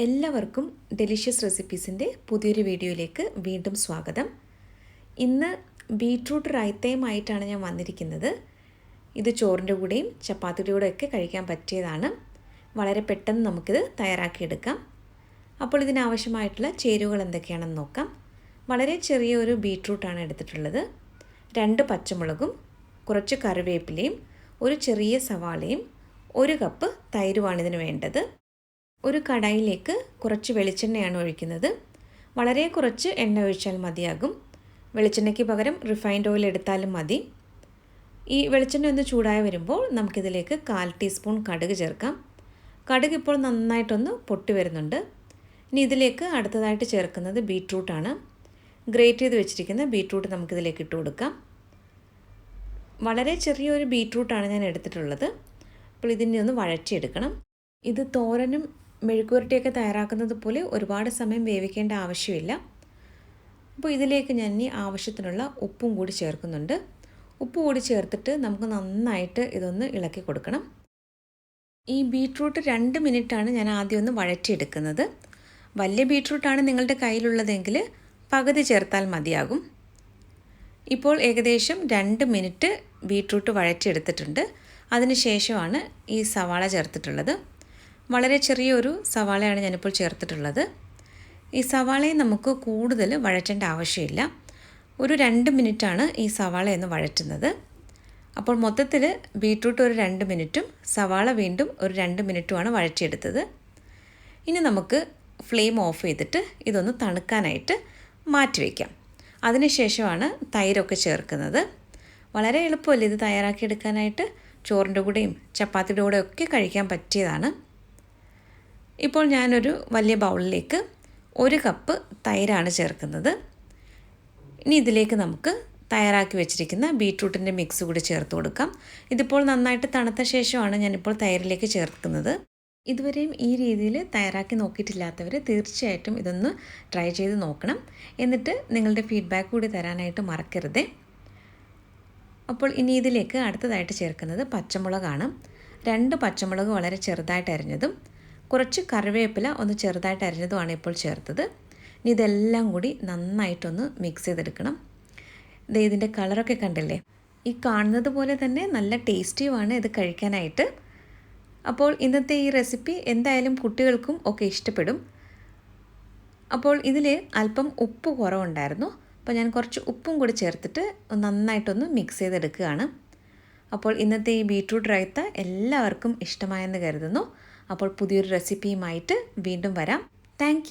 എല്ലാവർക്കും ഡെലിഷ്യസ് റെസിപ്പീസിൻ്റെ പുതിയൊരു വീഡിയോയിലേക്ക് വീണ്ടും സ്വാഗതം. ഇന്ന് ബീട്രൂട്ട് റൈത്തയുമായിട്ടാണ് ഞാൻ വന്നിരിക്കുന്നത്. ഇത് ചോറിൻ്റെ കൂടെയും ചപ്പാത്തിയുടെ കൂടെയൊക്കെ കഴിക്കാൻ പറ്റിയതാണ്. വളരെ പെട്ടെന്ന് നമുക്കിത് തയ്യാറാക്കിയെടുക്കാം. അപ്പോൾ ഇതിനാവശ്യമായിട്ടുള്ള ചേരുവകൾ എന്തൊക്കെയാണെന്ന് നോക്കാം. വളരെ ചെറിയൊരു ബീട്രൂട്ടാണ് എടുത്തിട്ടുള്ളത്. 2 പച്ചമുളകും കുറച്ച് കറിവേപ്പിലയും ഒരു ചെറിയ സവാളയും 1 കപ്പ് തൈരുമാണ് ഇതിന് വേണ്ടത്. ഒരു കടായിലേക്ക് കുറച്ച് വെളിച്ചെണ്ണയാണ് ഒഴിക്കുന്നത്. വളരെ കുറച്ച് എണ്ണ ഒഴിച്ചാൽ മതിയാകും. വെളിച്ചെണ്ണയ്ക്ക് പകരം റിഫൈൻഡ് ഓയിൽ എടുത്താലും മതി. ഈ വെളിച്ചെണ്ണ ഒന്ന് ചൂടായി വരുമ്പോൾ നമുക്കിതിലേക്ക് 1/4 ടീസ്പൂൺ കടുക് ചേർക്കാം. കടുക് ഇപ്പോൾ നന്നായിട്ടൊന്ന് പൊട്ടി വരുന്നുണ്ട്. ഇനി ഇതിലേക്ക് അടുത്തതായിട്ട് ചേർക്കുന്നത് ബീട്രൂട്ടാണ്. ഗ്രേറ്റ് ചെയ്ത് വെച്ചിരിക്കുന്ന ബീട്രൂട്ട് നമുക്കിതിലേക്ക് ഇട്ട് കൊടുക്കാം. വളരെ ചെറിയൊരു ബീട്രൂട്ടാണ് ഞാൻ എടുത്തിട്ടുള്ളത്. അപ്പോൾ ഇതിനെ ഒന്ന് വഴറ്റിയെടുക്കണം. ഇത് തോരനും മെഴുക്കുവരട്ടിയൊക്കെ തയ്യാറാക്കുന്നത് പോലെ ഒരുപാട് സമയം വേവിക്കേണ്ട ആവശ്യമില്ല. അപ്പോൾ ഇതിലേക്ക് ഞാൻ ഇനി ആവശ്യത്തിനുള്ള ഉപ്പും കൂടി ചേർക്കുന്നുണ്ട്. ഉപ്പ് കൂടി ചേർത്തിട്ട് നമുക്ക് നന്നായിട്ട് ഇതൊന്ന് ഇളക്കി കൊടുക്കണം. ഈ ബീട്രൂട്ട് 2 മിനിറ്റാണ് ഞാൻ ആദ്യം ഒന്ന് വഴറ്റിയെടുക്കുന്നത്. വലിയ ബീട്രൂട്ടാണ് നിങ്ങളുടെ കയ്യിലുള്ളതെങ്കിൽ പകുതി ചേർത്താൽ മതിയാകും. ഇപ്പോൾ ഏകദേശം 2 മിനിറ്റ് ബീട്രൂട്ട് വഴറ്റിയെടുത്തിട്ടുണ്ട്. അതിനുശേഷമാണ് ഈ സവാള ചേർത്തിട്ടുള്ളത്. വളരെ ചെറിയൊരു സവാളയാണ് ഞാനിപ്പോൾ ചേർത്തിട്ടുള്ളത്. ഈ സവാളയെ നമുക്ക് കൂടുതൽ വഴറ്റേണ്ട ആവശ്യമില്ല. ഒരു 2 മിനിറ്റാണ് ഈ സവാളയൊന്ന് വഴറ്റുന്നത്. അപ്പോൾ മൊത്തത്തിൽ ബീട്രൂട്ട് ഒരു 2 മിനിറ്റും സവാള വീണ്ടും ഒരു 2 മിനിറ്റുമാണ് വഴറ്റിയെടുത്തത്. ഇനി നമുക്ക് ഫ്ലെയിം ഓഫ് ചെയ്തിട്ട് ഇതൊന്ന് തണുക്കാനായിട്ട് മാറ്റിവെക്കാം. അതിനുശേഷമാണ് തൈരൊക്കെ ചേർക്കുന്നത്. വളരെ എളുപ്പമല്ലേ ഇത് തയ്യാറാക്കിയെടുക്കാനായിട്ട്. ചോറിൻ്റെ കൂടെയും ചപ്പാത്തിയുടെ കൂടെയൊക്കെ കഴിക്കാൻ പറ്റിയതാണ്. ഇപ്പോൾ ഞാനൊരു വലിയ ബൗളിലേക്ക് 1 കപ്പ് തൈരാണ് ചേർക്കുന്നത്. ഇനി ഇതിലേക്ക് നമുക്ക് തയ്യാറാക്കി വെച്ചിരിക്കുന്ന ബീട്രൂട്ടിൻ്റെ മിക്സ് കൂടി ചേർത്ത് കൊടുക്കാം. ഇതിപ്പോൾ നന്നായിട്ട് തണുത്ത ശേഷമാണ് ഞാനിപ്പോൾ തൈരിലേക്ക് ചേർക്കുന്നത്. ഇതുവരെയും ഈ രീതിയിൽ തയ്യാറാക്കി നോക്കിയിട്ടില്ലാത്തവർ തീർച്ചയായിട്ടും ഇതൊന്ന് ട്രൈ ചെയ്ത് നോക്കണം. എന്നിട്ട് നിങ്ങളുടെ ഫീഡ്ബാക്ക് കൂടി തരാനായിട്ട് മറക്കരുത്. അപ്പോൾ ഇനി ഇതിലേക്ക് അടുത്തതായിട്ട് ചേർക്കുന്നത് പച്ചമുളകാണ്. 2 പച്ചമുളക് വളരെ ചെറുതായിട്ട് അരിഞ്ഞതും കുറച്ച് കറിവേപ്പില ഒന്ന് ചെറുതായിട്ട് അരിഞ്ഞതുമാണ് ഇപ്പോൾ ചേർത്തത്. ഇനി ഇതെല്ലാം കൂടി നന്നായിട്ടൊന്ന് മിക്സ് ചെയ്തെടുക്കണം. ഇതിൻ്റെ കളറൊക്കെ കണ്ടില്ലേ? ഈ കാണുന്നത് പോലെ തന്നെ നല്ല ടേസ്റ്റിയുമാണ് ഇത് കഴിക്കാനായിട്ട്. അപ്പോൾ ഇന്നത്തെ ഈ റെസിപ്പി എന്തായാലും കുട്ടികൾക്കും ഒക്കെ ഇഷ്ടപ്പെടും. അപ്പോൾ ഇതിൽ അല്പം ഉപ്പ് കുറവുണ്ടായിരുന്നു. അപ്പോൾ ഞാൻ കുറച്ച് ഉപ്പും കൂടി ചേർത്തിട്ട് നന്നായിട്ടൊന്ന് മിക്സ് ചെയ്തെടുക്കുകയാണ്. അപ്പോൾ ഇന്നത്തെ ഈ ബീട്രൂട്ട് റൈത്ത എല്ലാവർക്കും ഇഷ്ടമായെന്ന് കരുതുന്നു. അപ്പോൾ പുതിയൊരു റെസിപ്പിയുമായിട്ട് വീണ്ടും വരാം. താങ്ക്